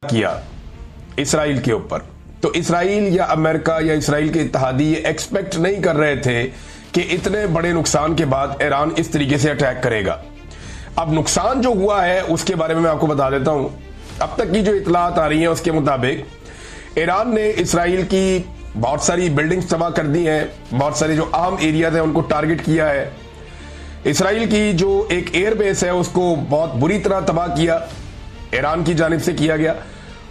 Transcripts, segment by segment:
किया इसराइल के ऊपर, तो इसराइल या अमेरिका या इसराइल के इत्तेहादी ये एक्सपेक्ट नहीं कर रहे थे कि इतने बड़े नुकसान के बाद ईरान इस तरीके से अटैक करेगा। अब नुकसान जो हुआ है उसके बारे में मैं आपको बता देता हूं। अब तक की जो इतलात आ रही हैं उसके मुताबिक ईरान ने इसराइल की बहुत सारी बिल्डिंग्स तबाह कर दी हैं, बहुत सारे जो आम एरियाज हैं उनको टारगेट किया है। इसराइल की जो एक एयरबेस है उसको बहुत बुरी तरह तबाह किया, ईरान की जानिब से किया गया,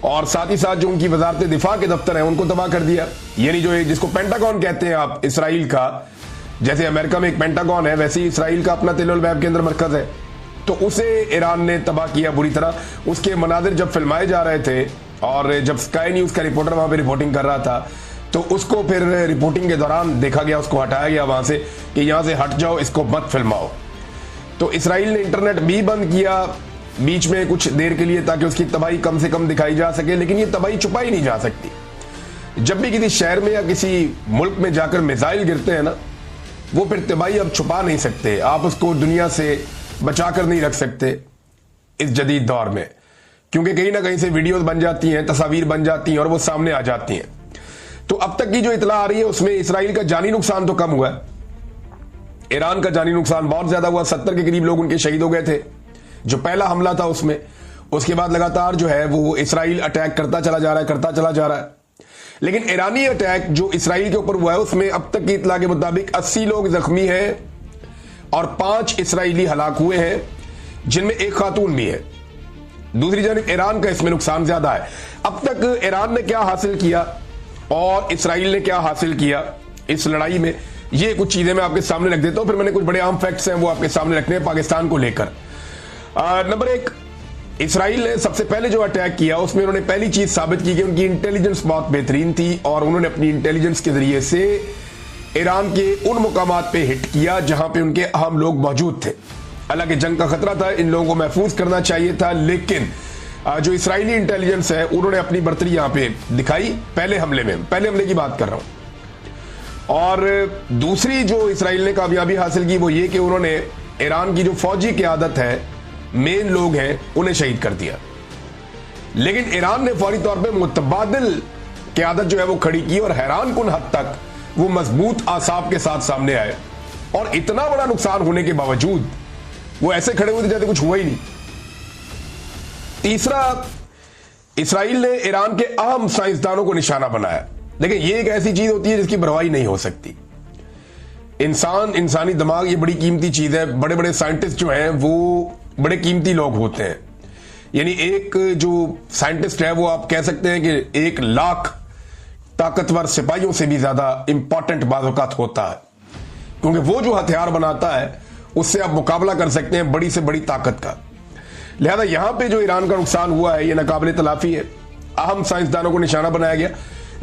और साथ ही साथ जो उनकी वजारत दिफा के दफ्तर हैं उनको तबाह कर दिया। यानी जो जिसको पेंटागन कहते हैं आप इसराइल का, जैसे अमेरिका में एक पेंटागन है वैसे ही इसराइल का अपना तेल अल-वैब के अंदर मरकज है, तो उसे ईरान ने तबाह किया बुरी तरह। उसके मनाजिर जब फिल्माए जा रहे थे और जब स्काई न्यूज का रिपोर्टर वहां पर रिपोर्टिंग कर रहा था तो उसको फिर रिपोर्टिंग के दौरान देखा गया, उसको हटाया गया वहां से कि यहां से हट जाओ, इसको मत फिल्माओ। तो इसराइल ने इंटरनेट भी बंद किया बीच में कुछ देर के लिए ताकि उसकी तबाही कम से कम दिखाई जा सके, लेकिन ये तबाही छुपाई नहीं जा सकती। जब भी किसी शहर में या किसी मुल्क में जाकर मिसाइल गिरते हैं ना, वो फिर तबाही अब छुपा नहीं सकते, आप उसको दुनिया से बचा कर नहीं रख सकते इस जदीद दौर में, क्योंकि कहीं ना कहीं से वीडियोस बन जाती हैं, तस्वीर बन जाती हैं और वो सामने आ जाती हैं। तो अब तक की जो इतला आ रही है उसमें इसराइल का जानी नुकसान तो कम हुआ है, ईरान का जानी नुकसान बहुत ज्यादा हुआ। 70 के करीब लोग उनके शहीद हो गए थे जो पहला हमला था उसमें। उसके बाद लगातार जो है वो इसराइल अटैक करता चला जा रहा है। लेकिन ईरानी अटैक जो इसराइल के ऊपर हुआ है उसमें अब तक की इतला के मुताबिक 80 लोग जख्मी हैं और 5 इसराइली हलाक हुए हैं, जिनमें एक खातून भी है। दूसरी जानब ईरान का इसमें नुकसान ज्यादा है। अब तक ईरान ने क्या हासिल किया और इसराइल ने क्या हासिल किया इस लड़ाई में, ये कुछ चीजें मैं आपके सामने रख देता हूं। फिर मैंने कुछ बड़े आम फैक्ट्स हैं वो आपके सामने रखने हैं पाकिस्तान को लेकर। नंबर 1, इसराइल ने सबसे पहले जो अटैक किया उसमें उन्होंने पहली चीज साबित की कि उनकी इंटेलिजेंस बहुत बेहतरीन थी और उन्होंने अपनी इंटेलिजेंस के जरिए से ईरान के उन मुकामात पे हिट किया जहां पे उनके अहम लोग मौजूद थे। हालांकि जंग का खतरा था, इन लोगों को महफूज करना चाहिए था, लेकिन जो इसराइली इंटेलिजेंस है उन्होंने अपनी बढ़तरी यहां पे दिखाई पहले हमले की बात कर रहा हूं। और दूसरी जो इसराइल ने कामयाबी हासिल की वो ये कि उन्होंने ईरान की जो फौजी क़यादत है, मेन लोग हैं, उन्हें शहीद कर दिया। लेकिन ईरान ने फौरी तौर पे मुतबादिल क़यादत जो है वो खड़ी की और हैरान कुन हद तक वो मजबूत आसाब के साथ सामने आए और इतना बड़ा नुकसान होने के बावजूद वो ऐसे खड़े हुए थे जैसे कुछ हुआ ही नहीं। तीसरा, इसराइल ने ईरान के अहम साइंसदानों को निशाना बनाया। लेकिन ये एक ऐसी चीज होती है जिसकी परवाही नहीं हो सकती। इंसानी दिमाग ये बड़ी कीमती चीज है। बड़े बड़े साइंटिस्ट जो हैं वो बड़े कीमती लोग होते हैं। यानी एक जो साइंटिस्ट है वो आप कह सकते हैं कि 1 लाख ताकतवर सिपाहियों से भी ज्यादा इंपॉर्टेंट बाज़ होता है, क्योंकि वो जो हथियार बनाता है उससे आप मुकाबला कर सकते हैं बड़ी से बड़ी ताकत का। लिहाजा यहां पे जो ईरान का नुकसान हुआ है ये नाकाबिले तलाफी है। अहम साइंसदानों को निशाना बनाया गया।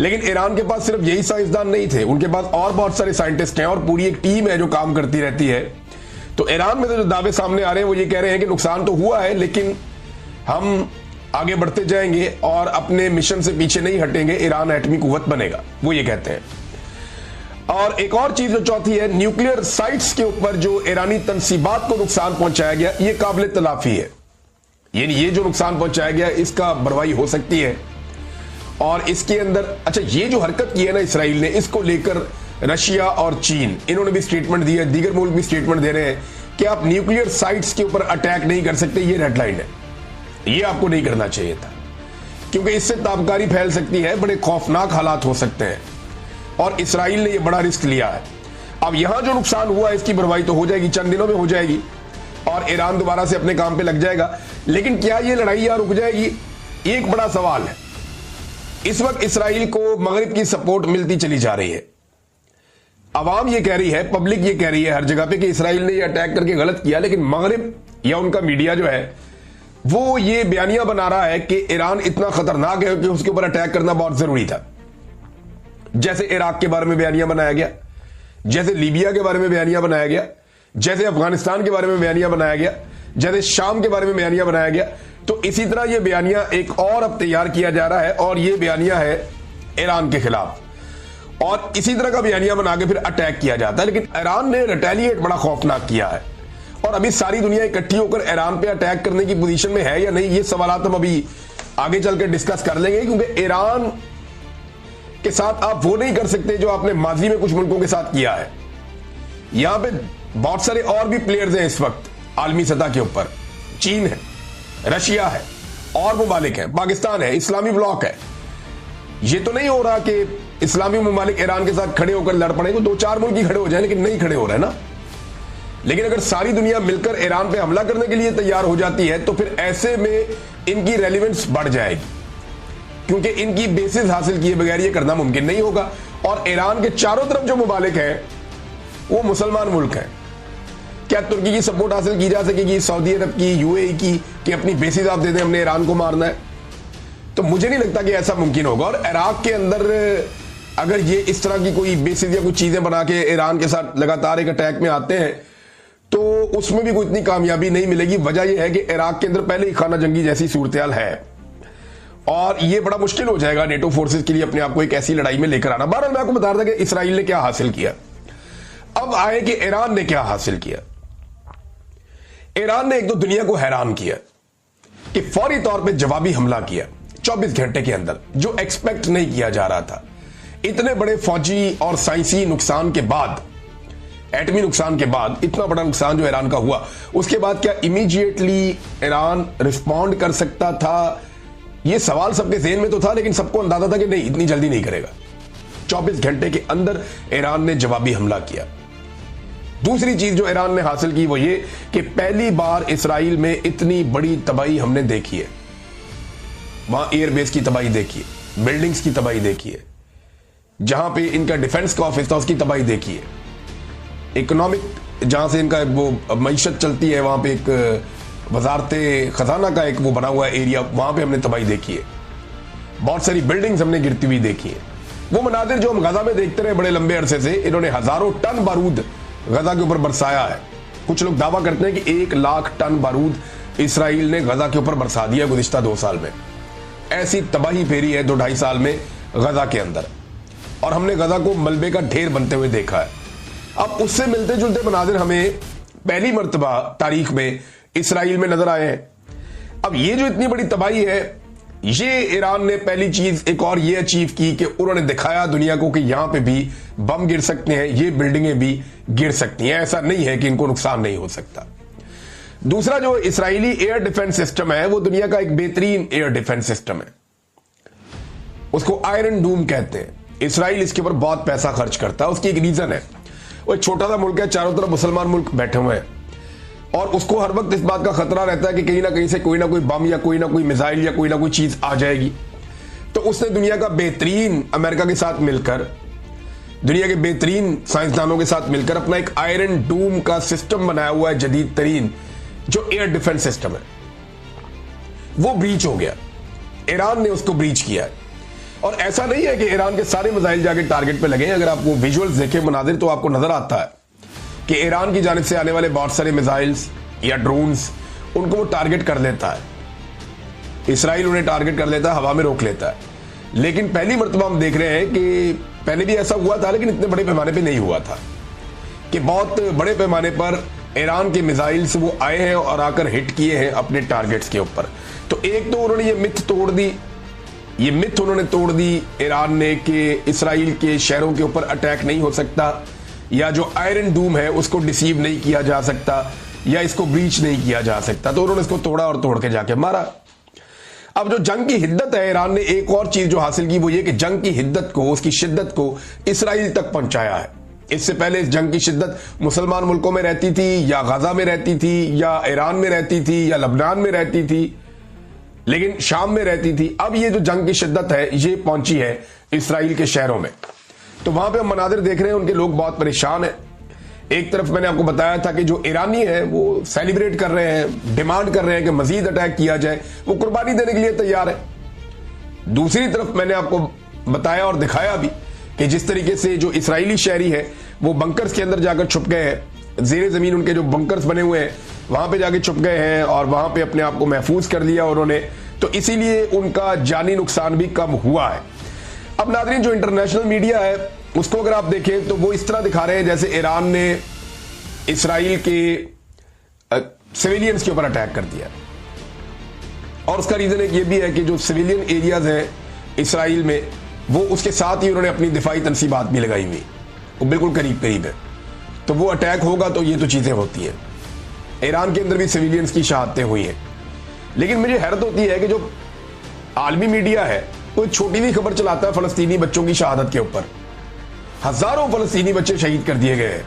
लेकिन ईरान के पास सिर्फ यही साइंसदान नहीं थे, उनके पास और बहुत सारे साइंटिस्ट हैं और पूरी एक टीम है जो काम करती रहती है। तो ईरान में जो दावे सामने आ रहे हैं वो ये कह रहे हैं कि नुकसान तो हुआ है लेकिन हम आगे बढ़ते जाएंगे और अपने मिशन से पीछे नहीं हटेंगे, ईरान एटमी कुव्वत बनेगा, वो ये कहते हैं। और एक और चीज जो चौथी है, न्यूक्लियर साइट्स के ऊपर जो ईरानी तनसीबात को नुकसान पहुंचाया गया ये काबिल तलाफी है। यानी ये जो नुकसान पहुंचाया गया इसका भरवाई हो सकती है। और इसके अंदर अच्छा ये जो हरकत की है ना इसराइल ने, इसको लेकर रशिया और चीन इन्होंने भी स्टेटमेंट दिया, दीगर मुल्क भी स्टेटमेंट दे रहे हैं कि आप न्यूक्लियर साइट्स के ऊपर अटैक नहीं कर सकते, ये रेड लाइन है, ये आपको नहीं करना चाहिए था, क्योंकि इससे ताबकारी फैल सकती है, बड़े खौफनाक हालात हो सकते हैं। और इसराइल ने यह बड़ा रिस्क लिया है। अब यहां जो नुकसान हुआ इसकी भरवाई तो हो जाएगी, चंद दिनों में हो जाएगी और ईरान दोबारा से अपने काम पे लग जाएगा। लेकिन क्या ये लड़ाई यहां रुक जाएगी, एक बड़ा सवाल है। इस वक्त इसराइल को मगरिब की सपोर्ट मिलती चली जा रही है। अवाम ये कह रही है, पब्लिक ये कह रही है हर जगह पे कि इसराइल ने ये अटैक करके गलत किया, लेकिन मगरिब या उनका मीडिया जो है वो ये बयानिया बना रहा है कि ईरान इतना खतरनाक है कि उसके ऊपर अटैक करना बहुत जरूरी था। जैसे इराक के बारे में बयानिया बनाया गया, जैसे लीबिया के बारे में बयानिया बनाया गया, जैसे अफगानिस्तान के बारे में बयानिया बनाया गया, जैसे शाम के बारे में बयानिया बनाया गया। तो इसी तरह यह बयानिया एक और अब तैयार किया जा रहा है और यह बयानिया है ईरान के खिलाफ, और इसी तरह का बयानिया बना के फिर अटैक किया जाता है। लेकिन ईरान ने रिटेलिएट बड़ा खौफनाक किया है और अभी सारी दुनिया इकट्ठी होकर ईरान पे अटैक करने की पोजीशन में है या नहीं, ये सवाल हम अभी आगे चलकर डिस्कस कर लेंगे, क्योंकि ईरान के साथ आप वो नहीं कर सकते जो आपने माजी में कुछ मुल्कों के साथ किया है। यहां पे बहुत सारे और भी प्लेयर्स हैं इस वक्त आलमी सतह के ऊपर। चीन है, रशिया है, और ममालिक है, पाकिस्तान है, इस्लामी ब्लॉक है। ये तो नहीं हो रहा कि इस्लामी ममालिक ईरान के साथ खड़े होकर लड़ पड़ेंगे, 2-4 मुल्क ही खड़े हो जाए, लेकिन नहीं खड़े हो रहे ना। लेकिन अगर सारी दुनिया मिलकर ईरान पे हमला करने के लिए तैयार हो जाती है तो फिर ऐसे में इनकी रेलिवेंस बढ़ जाएगी, क्योंकि इनकी बेसिस हासिल किए बगैर ये करना मुमकिन नहीं होगा। और ईरान के चारों तरफ जो ममालिक हैं वो मुसलमान मुल्क हैं। क्या तुर्की की सपोर्ट हासिल की जा सकेगी, सऊदी अरब की, यूएई की, कि अपनी बेसिस आप दे दें, हमने ईरान को मारना है? तो मुझे नहीं लगता कि ऐसा मुमकिन होगा। और इराक के अंदर अगर ये इस तरह की कोई बेसिस या कुछ चीजें बना के ईरान के साथ लगातार एक अटैक में आते हैं तो उसमें भी कोई इतनी कामयाबी नहीं मिलेगी। वजह यह है कि इराक के अंदर पहले ही खाना जंगी जैसी सूरत-ए-हाल है, और यह बड़ा मुश्किल हो जाएगा नेटो फोर्सेस के लिए अपने आप को एक ऐसी लड़ाई में लेकर आना। बहरहाल मैं आपको बता रहा था कि इसराइल ने क्या हासिल किया। अब आए कि ईरान ने क्या हासिल किया। ईरान ने एक तो दुनिया को हैरान किया कि फौरी तौर पे जवाबी हमला किया 24 घंटे के अंदर, जो एक्सपेक्ट नहीं किया जा रहा था। इतने बड़े फौजी और साइंसी नुकसान के बाद, एटमी नुकसान के बाद, इतना बड़ा नुकसान जो ईरान का हुआ, उसके बाद क्या इमीडिएटली ईरान रिस्पॉन्ड कर सकता था? यह सवाल सबके ज़हन में तो था, लेकिन सबको अंदाजा था कि नहीं, इतनी जल्दी नहीं करेगा। 24 घंटे के अंदर ईरान ने जवाबी हमला किया। दूसरी चीज जो ईरान ने हासिल की वो ये कि पहली बार इसराइल में इतनी बड़ी तबाही हमने देखी है। वहां एयरबेस की तबाही देखी है, बिल्डिंग्स की तबाही देखी है, जहां पे इनका डिफेंस का ऑफिस था उसकी तबाही देखी है, इकोनॉमिक जहां से इनका वो मईशत चलती है, वहां पे एक वजारते खजाना का एक वो बना हुआ एरिया, वहां पे हमने तबाही देखी है। बहुत सारी बिल्डिंग्स हमने गिरती हुई देखी है। वो मनाजिर जो हम गजा में देखते रहे बड़े लंबे अरसे से, इन्होंने हजारों टन बारूद गजा के ऊपर बरसाया है। कुछ लोग दावा करते हैं कि 1 लाख टन बारूद इसराइल ने गजा के ऊपर बरसा दिया गुज़िश्ता 2 साल में। ऐसी तबाही फेरी है 2-2.5 साल में गजा के अंदर, और हमने गजा को मलबे का ढेर बनते हुए देखा है। अब उससे मिलते जुलते मनाजिर हमें पहली मर्तबा तारीख में इसराइल में नजर आए हैं। अब ये जो इतनी बड़ी तबाही है, ये ईरान ने पहली चीज एक और ये अचीव की कि उन्होंने दिखाया दुनिया को कि यहां पे भी बम गिर सकते हैं, ये बिल्डिंगें भी गिर सकती हैं, ऐसा नहीं है कि इनको नुकसान नहीं हो सकता। दूसरा जो इसराइली एयर डिफेंस सिस्टम है वो दुनिया का एक बेहतरीन एयर डिफेंस सिस्टम है, उसको आयरन डूम कहते हैं। इसराइल इसके ऊपर बहुत पैसा खर्च करता है, उसकी एक रीजन है, वो एक छोटा सा मुल्क है, चारों तरफ मुसलमान मुल्क बैठे हुए हैं, और उसको हर वक्त इस बात का खतरा रहता है कि कहीं ना कहीं से कोई ना कोई बम या कोई ना कोई मिसाइल या कोई ना कोई चीज आ जाएगी। तो उसने दुनिया का बेहतरीन अमेरिका के साथ मिलकर, दुनिया के बेहतरीन साइंसदानों के साथ मिलकर अपना एक आयरन डूम का सिस्टम बनाया हुआ है, जदीद तरीन जो एयर डिफेंस सिस्टम है। वो ब्रीच हो गया, ईरान ने उसको ब्रीच किया है। और ऐसा नहीं है कि ईरान के सारे मिसाइल जाके टारगेट पे लगे। अगर आप वो विजुअल्स देखें मनाजिर तो आपको नजर आता है कि ईरान की जानिब से आने वाले बहुत सारे मिसाइल्स या ड्रोन्स, उनको वो टारगेट कर लेता है, इसराइल उन्हें टारगेट कर लेता है, हवा में रोक लेता है। लेकिन पहली मर्तबा हम देख रहे हैं कि पहले भी ऐसा हुआ था, लेकिन इतने बड़े पैमाने पे नहीं हुआ था, कि बहुत बड़े पैमाने पर ईरान के मिसाइल्स वो आए हैं और आकर हिट किए हैं अपने टारगेट्स के ऊपर। तो एक तो उन्होंने ये मिथ तोड़ दी, ये मिथ उन्होंने तोड़ दी ईरान ने कि इसराइल के शहरों के ऊपर अटैक नहीं हो सकता, या जो आयरन डूम है उसको डिसीव नहीं किया जा सकता, या इसको ब्रीच नहीं किया जा सकता। तो उन्होंने इसको तोड़ा और तोड़ के जाके मारा। अब जो जंग की हिद्दत है, ईरान ने एक और चीज जो हासिल की वो ये कि जंग की हिद्दत को, उसकी शिद्दत को इसराइल तक पहुंचाया है। इससे पहले इस जंग की शिद्दत मुसलमान मुल्कों में रहती थी, या गाजा में रहती थी, या ईरान में रहती थी, या लबनान में रहती थी, लेकिन शाम में रहती थी। अब ये जो जंग की शिद्दत है ये पहुंची है इसराइल के शहरों में। तो वहां पे हम मनाजिर देख रहे हैं, उनके लोग बहुत परेशान हैं। एक तरफ मैंने आपको बताया था कि जो ईरानी है वो सेलिब्रेट कर रहे हैं, डिमांड कर रहे हैं कि मजीद अटैक किया जाए, वो कुर्बानी देने के लिए तैयार है। दूसरी तरफ मैंने आपको बताया और दिखाया भी कि जिस तरीके से जो इसराइली शहरी है वो बंकर्स के अंदर जाकर छुप गए हैं, जेर जमीन उनके जो बंकर्स बने हुए हैं वहां पे जाके छुप गए हैं और वहां पे अपने आप को महफूज कर लिया उन्होंने। तो इसीलिए उनका जानी नुकसान भी कम हुआ है। अब नाज़रीन, जो इंटरनेशनल मीडिया है उसको अगर आप देखें तो वो इस तरह दिखा रहे हैं जैसे ईरान ने इसराइल के सिविलियंस के ऊपर अटैक कर दिया। और उसका रीजन एक ये भी है कि जो सिविलियन एरियाज हैं इसराइल में, वो उसके साथ ही उन्होंने अपनी दिफाई तनसीबात भी लगाई हुई, वो बिल्कुल करीब करीब है। तो वो अटैक होगा तो ये तो चीजें होती हैं। ईरान के अंदर भी सिविलियंस की शहादतें हुई हैं। लेकिन मुझे हैरत होती है कि जो आलमी मीडिया है वो एक छोटी सी खबर चलाता है फलस्तीनी बच्चों की शहादत के ऊपर। हजारों फलस्तीनी बच्चे शहीद कर दिए गए हैं।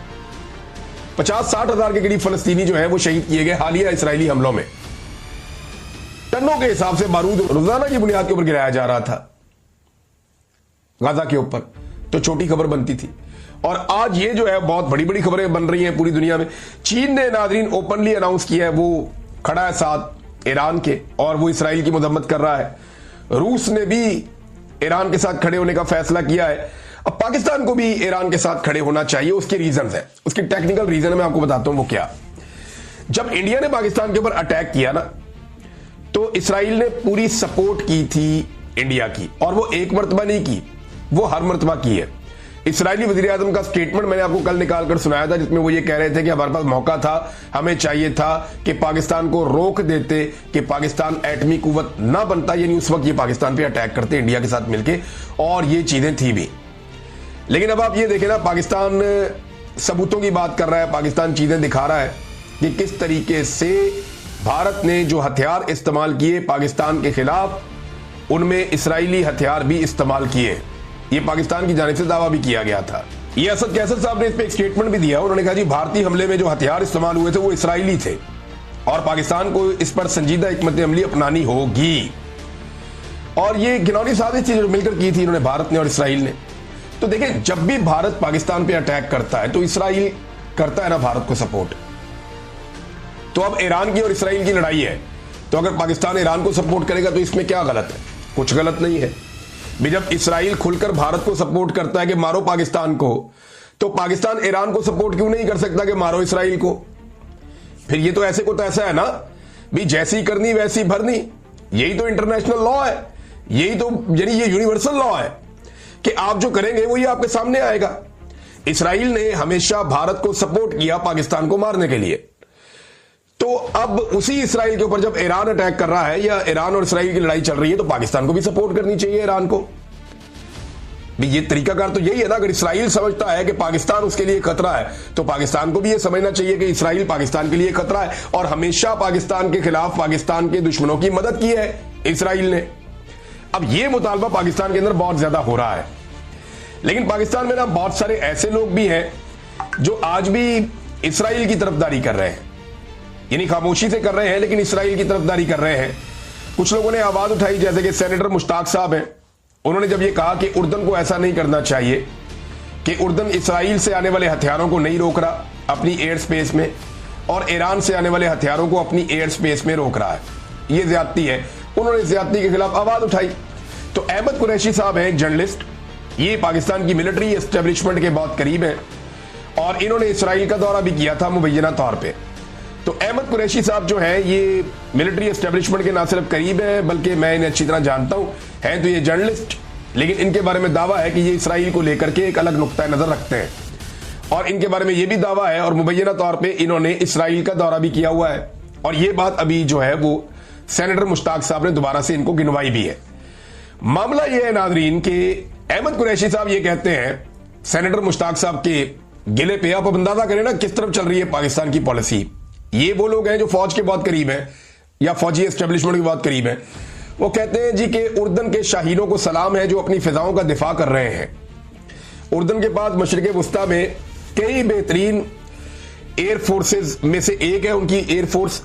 50-60 हजार के करीब फलस्तीनी जो है वो शहीद किए गए हालिया इसराइली हमलों में। टनों के हिसाब से बारूद रोजाना की बुनियाद के ऊपर गिराया जा रहा था गाजा के ऊपर, तो छोटी खबर बनती थी। और आज ये जो है बहुत बड़ी बड़ी खबरें बन रही हैं पूरी दुनिया में। चीन ने नादरीन ओपनली अनाउंस किया है, वो खड़ा है साथ ईरान के और वो इसराइल की मजम्मत कर रहा है। रूस ने भी ईरान के साथ खड़े होने का फैसला किया है। अब पाकिस्तान को भी ईरान के साथ खड़े होना चाहिए। उसके रीजन है, उसकी टेक्निकल रीजन मैं आपको बताता हूं वो क्या। जब इंडिया ने पाकिस्तान के ऊपर अटैक किया ना, तो इसराइल ने पूरी सपोर्ट की थी इंडिया की, और वो एक मरतबा नहीं की, वो हर मरतबा की है। इसराइली वजीर आजम का स्टेटमेंट मैंने आपको कल निकालकर सुनाया था, जिसमें वो ये कह रहे थे कि हमारे पास मौका था, हमें चाहिए था कि पाकिस्तान को रोक देते कि पाकिस्तान एटमी कुव्वत ना बनता, यानी उस वक्त ये पाकिस्तान पे अटैक करते इंडिया के साथ मिलके, और ये चीजें थी भी। लेकिन अब आप ये देखें ना, पाकिस्तान सबूतों की बात कर रहा है, पाकिस्तान चीजें दिखा रहा है कि किस तरीके से भारत ने जो हथियार इस्तेमाल किए पाकिस्तान के खिलाफ, उनमें इसराइली हथियार भी इस्तेमाल किए। ये पाकिस्तान की जानिब से दावा भी किया गया था। ये असद कैसर साहब ने इस पे एक स्टेटमेंट भी दिया। उन्होंने कहा जी भारतीय हमले में जो हथियार इस्तेमाल हुए थे वो इसराइली थे और पाकिस्तान को इस पर संजीदा हिकमत अमली अपनानी होगी। और ये घिनौनी साजिश थी जो मिलकर की थी इन्होंने, भारत ने और इसराइल ने। तो देखें, जब भी भारत पाकिस्तान पे अटैक करता है तो इसराइल करता है ना भारत को सपोर्ट। तो अब ईरान की और इसराइल की लड़ाई है, तो अगर पाकिस्तान ईरान को सपोर्ट करेगा तो इसमें क्या गलत है? कुछ गलत नहीं है। भी जब इसराइल खुलकर भारत को सपोर्ट करता है कि मारो पाकिस्तान को, तो पाकिस्तान ईरान को सपोर्ट क्यों नहीं कर सकता कि मारो इसराइल को? फिर ये तो ऐसे को तो ऐसा है ना, भी जैसी करनी वैसी भरनी। यही तो इंटरनेशनल लॉ है, यही तो यानी ये यूनिवर्सल लॉ है कि आप जो करेंगे वो ये आपके सामने आएगा। इसराइल ने हमेशा भारत को सपोर्ट किया पाकिस्तान को मारने के लिए। तो अब उसी इसराइल के ऊपर जब ईरान अटैक कर रहा है या ईरान और इसराइल की लड़ाई चल रही है, तो पाकिस्तान को भी सपोर्ट करनी चाहिए ईरान को भी। ये तरीकाकार तो यही है ना। अगर इसराइल समझता है कि पाकिस्तान उसके लिए खतरा है, तो पाकिस्तान को भी ये समझना चाहिए कि इसराइल पाकिस्तान के लिए खतरा है और हमेशा पाकिस्तान के खिलाफ पाकिस्तान के दुश्मनों की मदद की है इसराइल ने। अब ये मुतालबा पाकिस्तान के अंदर बहुत ज्यादा हो रहा है। लेकिन पाकिस्तान में ना बहुत सारे ऐसे लोग भी हैं जो आज भी इसराइल की तरफदारी कर रहे हैं, यानी खामोशी से कर रहे हैं लेकिन इसराइल की तरफदारी कर रहे हैं। कुछ लोगों ने आवाज उठाई, जैसे कि सेनेटर मुश्ताक साहब हैं। उन्होंने जब ये कहा कि उर्दन को ऐसा नहीं करना चाहिए कि उर्दन इसराइल से आने वाले हथियारों को नहीं रोक रहा अपनी एयर स्पेस में, और ईरान से आने वाले हथियारों को अपनी एयर स्पेस में रोक रहा है, ये ज्यादती है। उन्होंने ज्यादती के खिलाफ आवाज उठाई। तो अहमद कुरैशी साहब हैं जर्नलिस्ट, ये पाकिस्तान की मिलिट्री एस्टेब्लिशमेंट के बहुत करीब हैं और इन्होंने इसराइल का दौरा भी किया था मुबैना तौर पर। तो अहमद कुरैशी साहब जो है ये मिलिट्री एस्टेब्लिशमेंट के ना सिर्फ करीब है, बल्कि मैं इन्हें अच्छी तरह जानता हूं। हैं तो ये जर्नलिस्ट, लेकिन इनके बारे में दावा है कि ये इसराइल को लेकर के एक अलग नुक्ता नजर रखते हैं। और इनके बारे में ये भी दावा है और मुबैना तौर पे इन्होंने इसराइल का दौरा भी किया हुआ है। और ये बात अभी जो है वो सेनेटर मुश्ताक साहब ने दोबारा से इनको गिनवाई भी है। मामला ये है नाजरीन कि अहमद कुरैशी साहब ये कहते हैं सेनेटर मुश्ताक साहब के गिले पे, आप अंदाजा करें ना किस तरफ चल रही है पाकिस्तान की पॉलिसी। ये वो लोग हैं जो फौज के बहुत करीब हैं या फौजी एस्टेब्लिशमेंट के बहुत करीब हैं। वो कहते हैं जी कि उर्दन के शाहीनों को सलाम है जो अपनी फिजाओं का दिफा कर रहे हैं। उर्दन के पास मशरिक वस्ता में कई बेहतरीन एयर फोर्सेस में से एक है उनकी एयर फोर्स।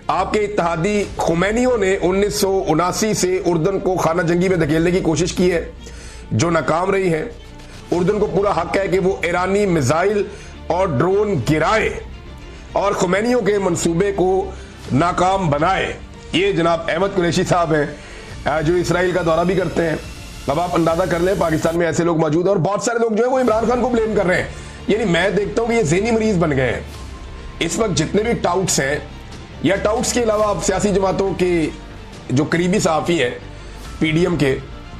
आपके इत्तेहादी खुमैनियों ने 1979 से उर्दन को खाना जंगी में धकेलने की कोशिश की है जो नाकाम रही है। उर्दन को पूरा हक है कि वो ईरानी मिसाइल और ड्रोन गिराए और खुमैनियों के मंसूबे को नाकाम बनाए। ये जनाब अहमद कुरैशी साहब हैं जो इसराइल का दौरा भी करते हैं। अब आप अंदाजा कर लें पाकिस्तान में ऐसे लोग मौजूद हैं और बहुत सारे लोग जो है वो इमरान खान को ब्लेम कर रहे हैं। यानी मैं देखता हूं कि ये ज़हनी मरीज बन गए हैं इस वक्त। जितने भी टाउट्स हैं या टाउट्स के अलावा अब सियासी जमातों के जो करीबी सहाफ़ी हैं पीडीएम के,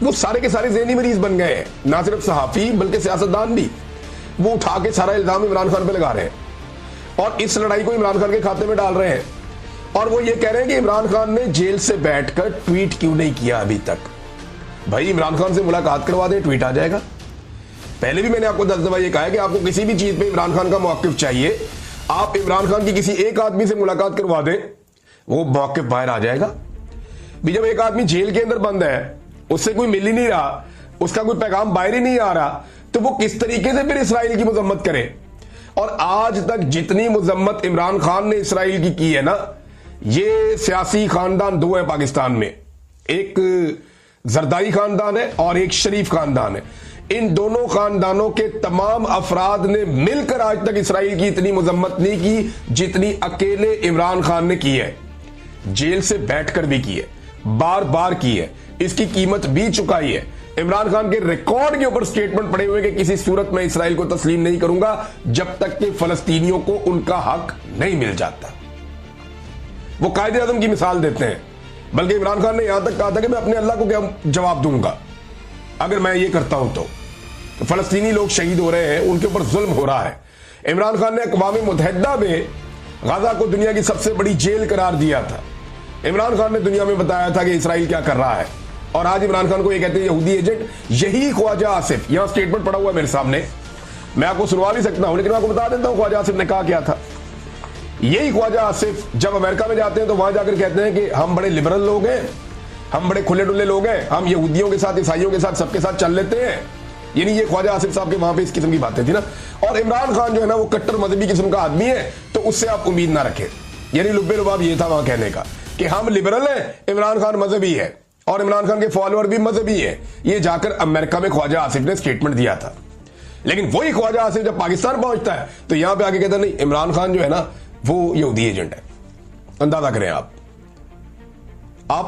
वो सारे के सारे ज़हनी मरीज बन गए हैं। ना सिर्फ सहाफ़ी बल्कि सियासतदान भी वो उठा के सारा इल्जाम इमरान खान पर लगा रहे हैं और इस लड़ाई को इमरान खान के खाते में डाल रहे हैं। और वो ये कह रहे हैं कि इमरान खान ने जेल से बैठकर ट्वीट क्यों नहीं किया अभी तक। भाई इमरान खान से मुलाकात करवा दें, ट्वीट आ जाएगा। पहले भी मैंने आपको 10 दफा ये कहा है कि आपको किसी भी चीज पे इमरान खान का मौकिफ चाहिए, आप इमरान खान की किसी एक आदमी से मुलाकात करवा दें, वो मौकिफ बाहर आ जाएगा। भी जब एक आदमी जेल के अंदर बंद है, उससे कोई मिल ही नहीं रहा, उसका कोई पैगाम बाहर ही नहीं आ रहा, तो वो किस तरीके से फिर इसराइल की मजम्मत करे। और आज तक जितनी मजम्मत इमरान खान ने इसराइल की है ना, ये सियासी खानदान दो है पाकिस्तान में, एक जरदारी खानदान है और एक शरीफ खानदान है। इन दोनों खानदानों के तमाम अफराद ने मिलकर आज तक इसराइल की इतनी मजम्मत नहीं की जितनी अकेले इमरान खान ने की है। जेल से बैठकर भी की है, बार बार की है, इसकी कीमत भी चुकाई है। इमरान खान के रिकॉर्ड के ऊपर स्टेटमेंट पड़े हुए कि किसी सूरत में इसराइल को तस्लीम नहीं करूंगा जब तक कि फलस्तीनियों को उनका हक नहीं मिल जाता। वो कायदे आजम की मिसाल देते हैं, बल्कि इमरान खान ने यहां तक कहा था कि मैं अपने अल्लाह को क्या जवाब दूंगा अगर मैं ये करता हूं तो फलस्तीनी लोग शहीद हो रहे हैं, उनके ऊपर जुल्म हो रहा है। इमरान खान ने अक़वाम मुत्तहिदा में गाजा को दुनिया की सबसे बड़ी जेल करार दिया था। इमरान खान ने दुनिया में बताया था कि इसराइल क्या कर रहा है, और आज इमरान खान को ये कहते हैं यहूदी एजेंट। यही ख्वाजा आसिफ, यहां स्टेटमेंट पड़ा हुआ मेरे सामने, मैं आपको सुनवा भी सकता हूं, लेकिन मैं आपको बता देता हूं ख्वाजा आसिफ ने कहा क्या था। यही ख्वाजा आसिफ जब अमेरिका में जाते हैं तो वहां जाकर कहते हैं कि हम बड़े लिबरल लोग हैं, हम बड़े खुले डुल्ले लोग हैं, हम यहूदियों के साथ, ईसाइयों के साथ, सबके साथ चल लेते हैं। यानी ये ख्वाजा आसिफ साहब के वहां पे इस किस्म की बातें थी ना। और इमरान खान जो है ना वो कट्टर मजहबी किस्म का आदमी है, तो उससे आप उम्मीद ना रखें। यानी लुब्बे लुबाब ये था वहां कहने का कि हम लिबरल हैं, इमरान खान मजहबी है और इमरान खान के फॉलोअर भी मजहबी है। ये जाकर अमेरिका में ख्वाजा आसिफ ने स्टेटमेंट दिया था। लेकिन वही ख्वाजा आसिफ जब पाकिस्तान पहुंचता है तो यहां पे आके कहता नहीं, इमरान खान जो है ना वो यहूदी एजेंट है। अंदाजा करें आप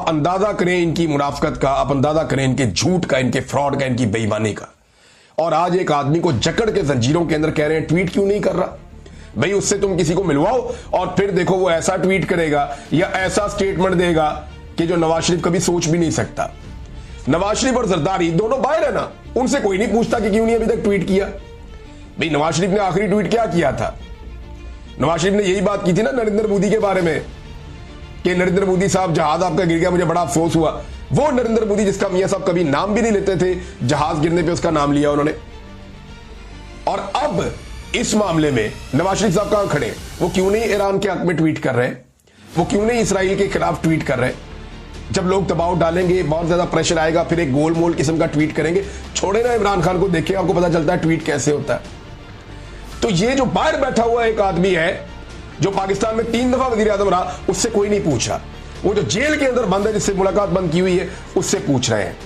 अंदाजा करें इनकी मुनाफकत का, आप अंदाजा करें इनके झूठ का, इनके फ्रॉड का, इनकी बेईमानी का। और आज एक आदमी को जकड़ के जंजीरों के अंदर कह रहे हैं ट्वीट क्यों नहीं कर रहा। भाई उससे तुम किसी को मिलवाओ और फिर देखो वो ऐसा ट्वीट करेगा या ऐसा स्टेटमेंट देगा कि जो नवाज शरीफ कभी सोच भी नहीं सकता। नवाज शरीफ और जरदारी दोनों बाहर है ना, उनसे कोई नहीं पूछता कि क्यों नहीं अभी तक ट्वीट किया। भाई नवाज शरीफ ने आखिरी ट्वीट क्या किया था? नवाज शरीफ ने यही बात की थी ना नरेंद्र मोदी के बारे में कि नरेंद्र मोदी साहब जहाज आपका गिर गया, मुझे बड़ा अफसोस हुआ। वो नरेंद्र मोदी जिसका मियां साहब कभी नाम भी नहीं लेते थे, जहाज गिरने पे उसका नाम लिया उन्होंने। और अब इस मामले में नवाज शरीफ साहब कहां खड़े? वो क्यों नहीं ईरान के हक में ट्वीट कर रहे हैं? वो क्यों नहीं इसराइल के खिलाफ ट्वीट कर रहे हैं? जब लोग दबाव डालेंगे, बहुत ज्यादा प्रेशर आएगा, फिर एक गोल मोल किस्म का ट्वीट करेंगे। छोड़े ना इमरान खान को, देखें आपको पता चलता है ट्वीट कैसे होता है। तो ये जो बाहर बैठा हुआ एक आदमी है जो पाकिस्तान में 3 दफा वजीर आजम रहा, उससे कोई नहीं पूछ रहा। वो जो जेल के अंदर बंद है, जिससे मुलाकात बंद की हुई है, उससे पूछ रहे हैं।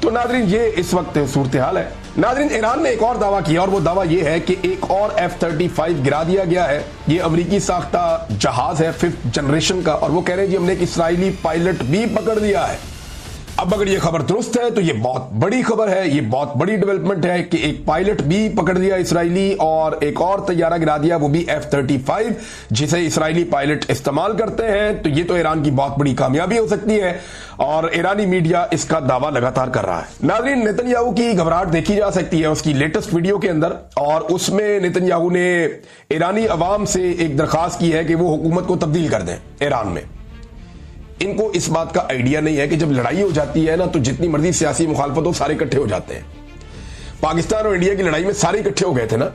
तो नादरीन ये इस वक्त सूरत हाल है। नादरीन ईरान ने एक और दावा किया और वो दावा ये है कि एक और F-35 गिरा दिया गया है। ये अमेरिकी साख्ता जहाज है 5th जनरेशन का, और वो कह रहे हैं जी हमने एक इसराइली पायलट भी पकड़ लिया है। अब अगर ये खबर दुरुस्त है तो ये बहुत बड़ी खबर है, ये बहुत बड़ी डेवलपमेंट है कि एक पायलट भी पकड़ लिया इसराइली, और एक और तैयारा गिरा दिया, वो भी F-35, जिसे इसराइली पायलट इस्तेमाल करते हैं। तो ये तो ईरान की बहुत बड़ी कामयाबी हो सकती है और ईरानी मीडिया इसका दावा लगातार कर रहा है। नाज़रीन नेतन्याहू की घबराहट देखी जा सकती है उसकी लेटेस्ट वीडियो के अंदर, और उसमें नेतन्याहू ने ईरानी अवाम से एक दरखास्त की है कि वो हुकूमत को तब्दील कर दें ईरान में। इनको इस बात का आइडिया नहीं है कि जब लड़ाई हो जाती है ना तो जितनी मर्जी सियासी मुखालफत हो सारे इकट्ठे हो जाते हैं। पाकिस्तान और इंडिया की लड़ाई में सारे इकट्ठे हो गए थे ना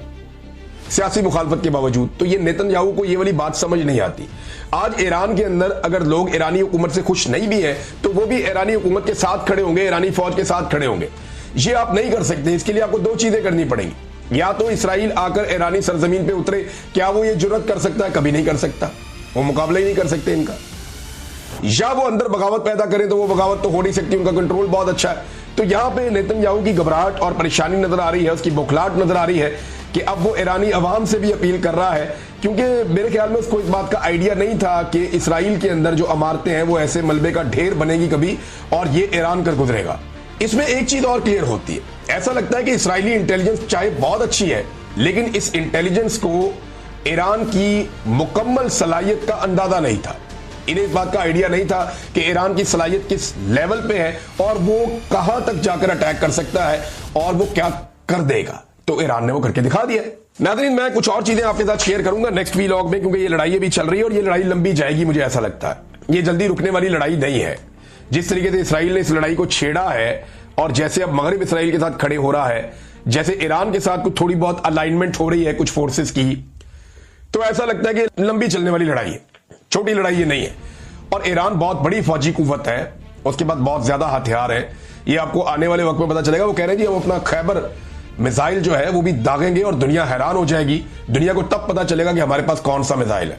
सियासी मुखालफत के बावजूद। तो ये नेतन्याहू को ये वाली बात समझ नहीं आती। आज ईरान के अंदर अगर लोग ईरानी हुकूमत से खुश नहीं भी है तो वो भी ईरानी हुकूमत के साथ खड़े होंगे, ईरानी फौज के साथ खड़े होंगे। ये आप नहीं कर सकते। इसके लिए आपको 2 चीजें करनी पड़ेंगी। या तो इसराइल आकर ईरानी सरजमीन पे उतरे, क्या वो ये जुर्रत कर सकता है? कभी नहीं कर सकता, वो मुकाबला ही नहीं कर सकते इनका। या वो अंदर बगावत पैदा करें तो वो बगावत तो हो नहीं सकती, उनका कंट्रोल बहुत अच्छा है। तो यहां पे नेतन्याहू की घबराहट और परेशानी नजर आ रही है, उसकी बौखलाहट नजर आ रही है कि अब वो ईरानी अवाम से भी अपील कर रहा है, क्योंकि मेरे ख्याल में उसको इस बात का आइडिया नहीं था कि इसराइल के अंदर जो इमारतें हैं वो ऐसे मलबे का ढेर बनेगी कभी और ये ईरान कर गुजरेगा। इसमें एक चीज और क्लियर होती है, ऐसा लगता है कि इसराइली इंटेलिजेंस चाहे बहुत अच्छी है, लेकिन इस इंटेलिजेंस को ईरान की मुकम्मल सलाहियत का अंदाजा नहीं था। इन्हें इस बात का आइडिया नहीं था कि ईरान की सलाहियत किस लेवल पे है और वो कहां तक जाकर अटैक कर सकता है और वो क्या कर देगा। तो ईरान ने वो करके दिखा दिया। नाज़रीन, मैं कुछ और चीजें आपके साथ शेयर करूंगा नेक्स्ट वीलॉग में, क्योंकि ये लड़ाई अभी चल रही है और ये लड़ाई लंबी जाएगी, मुझे ऐसा लगता है। ये जल्दी रुकने वाली लड़ाई नहीं है। जिस तरीके से इसराइल ने इस लड़ाई को छेड़ा है और जैसे अब मगरिब इसराइल के साथ खड़े हो रहा है, जैसे ईरान के साथ कुछ थोड़ी बहुत अलाइनमेंट हो रही है कुछ फोर्सेस की, तो ऐसा लगता है कि लंबी चलने वाली लड़ाई है, छोटी लड़ाई ये नहीं है। और ईरान बहुत बड़ी फौजी कुव्वत है, उसके बाद बहुत ज्यादा हथियार है। ये आपको आने वाले वक्त में पता चलेगा। वो कह रहे हैं जी हम अपना खैबर मिसाइल जो है वो भी दागेंगे और दुनिया हैरान हो जाएगी। दुनिया को तब पता चलेगा कि हमारे पास कौन सा मिसाइल है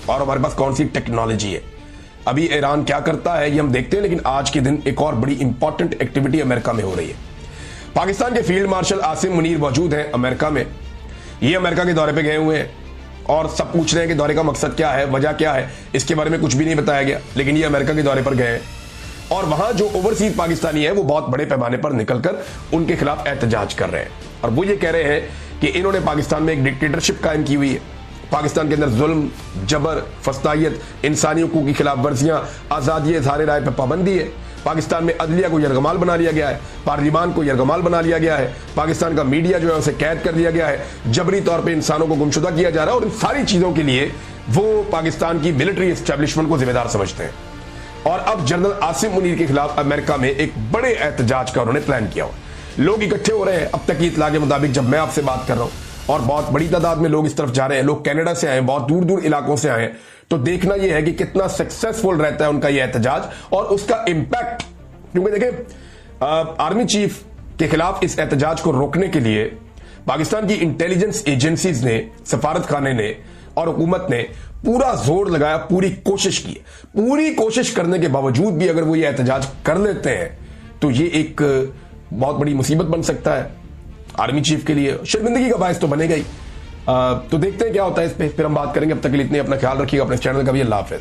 और हमारे पास कौन सी टेक्नोलॉजी है। अभी ईरान क्या करता है ये हम देखते हैं, लेकिन आज के दिन एक और बड़ी इंपॉर्टेंट एक्टिविटी अमेरिका में हो रही है। पाकिस्तान के फील्ड मार्शल आसिम मुनीर मौजूद हैं अमेरिका में। ये अमेरिका के दौरे पे गए हुए हैं और सब पूछ रहे हैं कि दौरे का मकसद क्या है, वजह क्या है। इसके बारे में कुछ भी नहीं बताया गया, लेकिन ये अमेरिका के दौरे पर गए हैं और वहां जो ओवरसीज पाकिस्तानी है वो बहुत बड़े पैमाने पर निकलकर उनके खिलाफ एहतजाज कर रहे हैं। और वो ये कह रहे हैं कि इन्होंने पाकिस्तान में एक डिक्टेटरशिप कायम की हुई है। पाकिस्तान के अंदर जुल्म, जबर, फस्तायत, इंसानी हकूक की खिलाफ वर्जियां, आज़ादी इज़हार राय पर पाबंदी है। पाकिस्तान में अदलिया को यरगमाल बना लिया गया है, पार्लिमान को यरगमाल बना लिया गया है, पाकिस्तान का मीडिया जो है उसे कैद कर दिया गया है, जबरी तौर पे इंसानों को गुमशुदा किया जा रहा है। और इन सारी चीजों के लिए वो पाकिस्तान की मिलिट्री एस्टेब्लिशमेंट को जिम्मेदार समझते हैं। और अब जनरल आसिम मुनीर के खिलाफ अमेरिका में एक बड़े एहतजाज का उन्होंने प्लान किया हुआ। लोग इकट्ठे हो रहे हैं अब तक की इत्तला के मुताबिक, जब मैं आपसे बात कर रहा हूं, और बहुत बड़ी तादाद में लोग इस तरफ जा रहे हैं। लोग कनाडा से आए, बहुत दूर दूर इलाकों से आए। तो देखना यह है कि कितना सक्सेसफुल रहता है उनका यह एहतजाज और उसका इंपैक्ट। क्योंकि देखें, आर्मी चीफ के खिलाफ इस एहतजाज को रोकने के लिए पाकिस्तान की इंटेलिजेंस एजेंसीज ने, सफारत खाने ने और हुकूमत ने पूरा जोर लगाया, पूरी कोशिश की। पूरी कोशिश करने के बावजूद भी अगर वो ये एहतजाज कर लेते हैं तो ये एक बहुत बड़ी मुसीबत बन सकता है आर्मी चीफ के लिए। शर्मिंदगी का बायस तो बनेगा ही। तो देखते हैं क्या होता है इस पे, फिर हम बात करेंगे। अब तक के लिए इतने, अपना ख्याल रखिएगा, अपने चैनल का भी। अल्लाह हाफिज़।